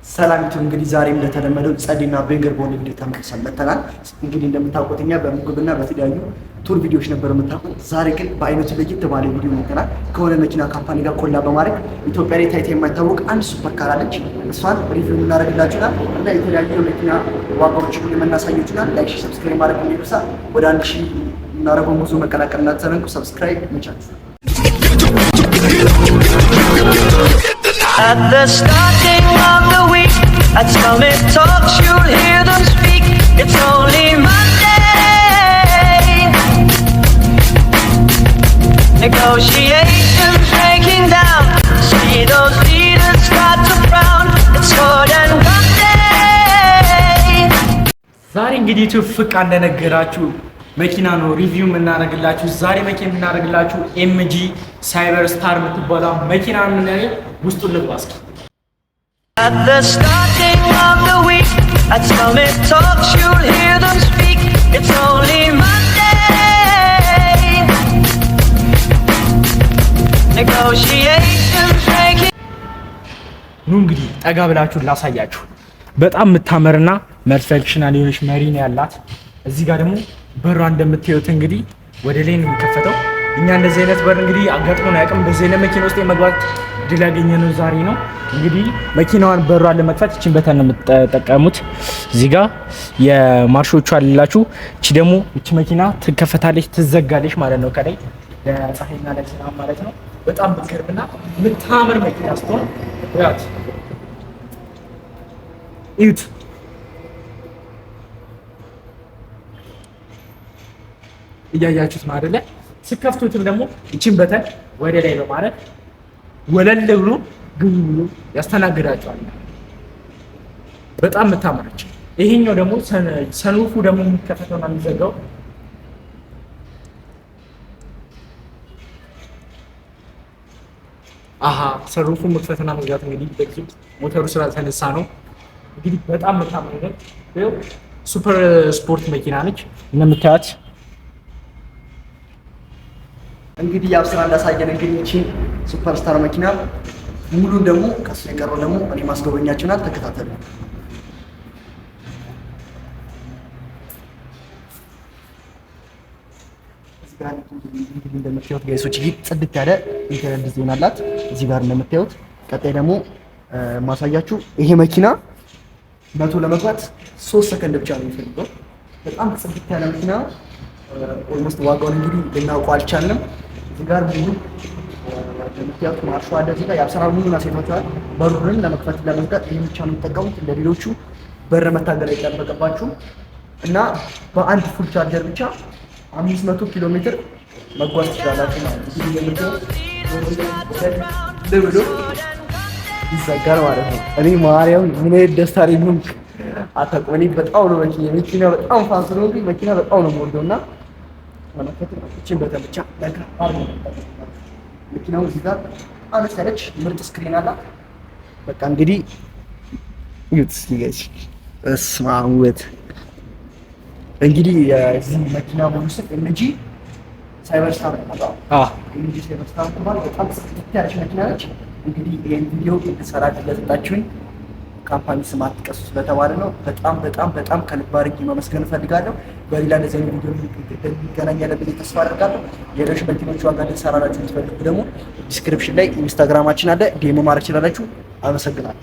ሰላሚቱ እንግዲህ ዛሬም እንደተለመደው ጸዲና ቤንገር በሆነ ቪዲዮ ተመልሰን መጥተናል። እንግዲህ እንደምታውቁት እኛ በምግብና በተለያዩ ቱር ቪዲዮዎች ነበር የምታውቁት። ዛሬ ግን በአይነቱ ለየት ባለ ቪዲዮ መጥተናል። ከሆነ መኪና ካምፓኒ ጋር ቆላ በማድረግ ኢትዮጵያ ላይ ታይታ የማይታወቅ አንድ ሱፐር ካር አለች። እሷን ሪቪው እናደርግላችኋል እና የተለያዩ የመኪና ዋጋዎችን የምናሳያችኋል። ላይክ፣ ሰብስክራይብ ማድረግ እንዲረሳ። ወደ 1000 እናደርገው ጉዞ መቀላቀል እንዳትዘነጉ። ሰብስክራይብ ይቻላል። At the starting of the week, at Summit Talks you'll hear them speak. It's only Monday. Negotiations breaking down. See those leaders start to frown. It's good and Monday. ዛሬ እንግዲህ ፍቃ እንደነገራችሁ መኪና ነው ሪቪው የምናደርግላችሁ። ዛሬ መኪና የምናደርግላችሁ ኤምጂ ሳይበር ስታር የምትባለው መኪና ነው። ውስጡ ልባስኪ At the starting of the week, at Summit Talks you'll hear them speak. It's only Monday. Negotiations breaking. ኑ እንግዲህ ጠጋ ብላችሁ ላሳያችሁ። በጣም የምታምርና ፐርፌክሽናል የሆነች መሪ ነው ያላት። እዚህ ጋር ደግሞ በሯ እንደምታዩት እንግዲህ ወደ ላይ ነው የሚከፈተው። እኛ እንደዚህ አይነት በር እንግዲህ አጋጥሞን አያውቅም። በዚህ አይነት መኪና ውስጥ የመግባት ድል ያገኘነው ዛሬ ነው። እንግዲህ መኪናዋን በሯን ለመክፈት እቺን በተን ነው የምትጠቀሙት። እዚህ ጋር የማርሾቹ አላችሁ። እቺ ደግሞ እቺ መኪና ትከፈታለች፣ ትዘጋለች ማለት ነው። ከላይ ለፀሐይና ለዝናብ ማለት ነው። በጣም ብትገርምና የምታምር መኪና ስትሆን ያት እዩት። እያያችሁት ነው አይደለ? ስከፍቱትም ደግሞ እቺን በተን ወደ ላይ በማለት ወለል ብሎ ግቡ ብሎ ያስተናግዳቸዋል። በጣም የምታምረች። ይሄኛው ደግሞ ሰንሩፉ ደግሞ የሚከፈተውና የሚዘጋው ሰንሩፉ መክፈትና መዝጋት እንግዲህ በዚህ ሞተሩ ስላልተነሳ ነው። እንግዲህ በጣም የምታምር ነው። ሱፐር ስፖርት መኪና ነች እንደምታዩት። እንግዲህ ያው ስራ እንዳሳየን እንግዲህ እቺ ሱፐርስታር መኪና ሙሉን ደግሞ ከሱ የቀረው ደግሞ እኔ ማስጎበኛችሁና ተከታተሉ። እዚህ ጋር እንደምታዩት ጋይሶች ጽድት ያለ ኢንተርኔት ዲዛይን አላት። እዚህ ጋር እንደምታዩት ቀጣይ ደግሞ ማሳያችሁ ይሄ መኪና 100 ለመግባት 3 ሰከንድ ብቻ ነው የሚፈልገው። በጣም ጽድት ያለ መኪና ኦልሞስት ዋጋውን እንግዲህ ልናውቀው አልቻልንም። እዚህ ጋር ሙሉ ለምትያቱ ማርሾ አለ። እዚህ ጋር ያብሰራሩ ሙሉና ሴቶቻል በሩን ለመክፈት ለመዝጋት ይሄን ብቻ ነው የሚጠቀሙት። እንደሌሎቹ በር መታገል አይጠበቅባችሁ እና በአንድ ፉል ቻርጀር ብቻ 500 ኪሎ ሜትር መጓዝ ትችላላችሁ ማለት ነው። እዚህ ለብሎ ይዘጋል ማለት ነው። እኔ ማርያም ምን አይነት ደስታ ነው አታቆኒ። በጣም ነው መኪና በጣም ፋስ ነው። መኪና በጣም ነው የምወደውና እቺን በተን ብቻ ነገር አርጎ መኪናው እዚህ ጋር አነስ ያለች ምርጥ ስክሪን አላት። በቃ እንግዲህ ዩት ሲገዝ እስማውት እንግዲህ የዚህ መኪና ሙሉ ስም ኤምጂ ሳይበር ስታር ነው። ኤምጂ ሳይበር ስታር ማለት በጣም ጽድት ያለች መኪና ነች። እንግዲህ ይሄን ቪዲዮ እንድሰራ ስለሰጣችሁኝ ካምፓኒ ስም አትጥቀሱ ስለተባለ ነው። በጣም ከልብ አድርጌ ማመስገን እፈልጋለሁ። በሌላ እንደዚህ አይነት ቪዲዮ እንገናኛለን ብዬ ተስፋ አደርጋለሁ። ሌሎች መኪኖች ዋጋ እንድንሰራላችሁ የምትፈልጉ ደግሞ ዲስክሪፕሽን ላይ ኢንስታግራማችን አለ፣ ዴሞ ማድረግ ትችላላችሁ። አመሰግናለሁ።